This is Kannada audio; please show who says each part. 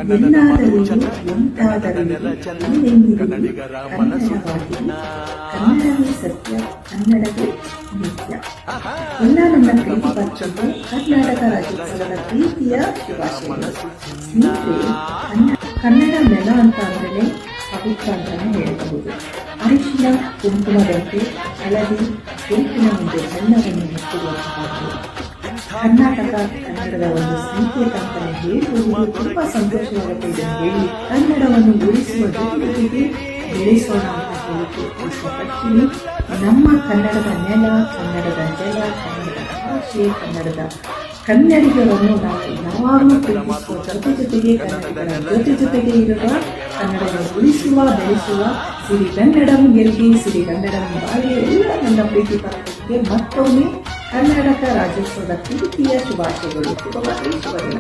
Speaker 1: ಎಲ್ಲಾದರೂ ಎಂತಾದರೂ ಎಲ್ಲೆಂದಿರಲಿ ಕನ್ನಡವಾಗಿ ಕನ್ನಡವೇ ಸತ್ಯ, ಕನ್ನಡವೇ ನಿತ್ಯ. ಎಲ್ಲ ನನ್ನ ಪ್ರೀತಿ ಪಕ್ಷಕ್ಕೆ ಕರ್ನಾಟಕ ರಾಜ್ಯೋತ್ಸವದ ಪ್ರೀತಿಯ ಶುಭಾಶಯಗಳು. ಸ್ನೇಹಿತರೆ, ಕನ್ನಡ ನೆಲ ಅಂತ ಅಂದ್ರೆ ಪವಿತ್ರ ಅಂತಾನೆ ಹೇಳಬಹುದು. ಅರಿಶಿನ ಕುಂಕುಮದಂತೆ ಹಳದಿ ಕೆಂಪಿನ ಒಂದು ಬಣ್ಣವನ್ನು ಮುಟ್ಟುವಂತಹದ್ದು ಕರ್ನಾಟಕ ಕನ್ನಡದ ಒಂದು ಸಂಕೇತ ಅಂತಾನೆ ಹೇಳುವುದು ತುಂಬಾ ಸಂತೋಷವಾಗುತ್ತೆ. ಇದನ್ನು ಹೇಳಿ ಕನ್ನಡವನ್ನು ಉಳಿಸುವ ಜೊತೆಗೆ ಬೆಳೆಸೋಣ ಅಂತ ಹೇಳಲಿಕ್ಕೆ ಇಷ್ಟಪಡ್ತೀನಿ. ನಮ್ಮ ಕನ್ನಡದ ನೆಲ, ಕನ್ನಡದ ಜಲ, ಕನ್ನಡದ ಭಾಷೆ, ಕನ್ನಡದ ಕನ್ನಡಿಗರನ್ನು ನಾವು ಯಾವಾಗಲೂ ಪ್ರೀತಿಸುವ ಜೊತೆಗೆ ಕನ್ನಡಿಗರ ಜೊತೆಗೆ ಇರುವ ಕನ್ನಡವನ್ನು ಉಳಿಸುವ, ಬೆಳೆಸುವ ಸಿರಿಗನ್ನಡಂ ಗೆಲ್ಗೆ, ಸಿರಿಗನ್ನಡಂ ಬಾಳ್ಗೆ. ಎಲ್ಲ ನನ್ನ ಪ್ರೀತಿ ಪಾತ್ರಕ್ಕೆ ಮತ್ತೊಮ್ಮೆ ಕರ್ನಾಟಕ ರಾಜ್ಯೋತ್ಸವದ ಪ್ರೀತಿಯ ಶುಭಾಶಯಗಳು. ಶುಭ ದಿನ.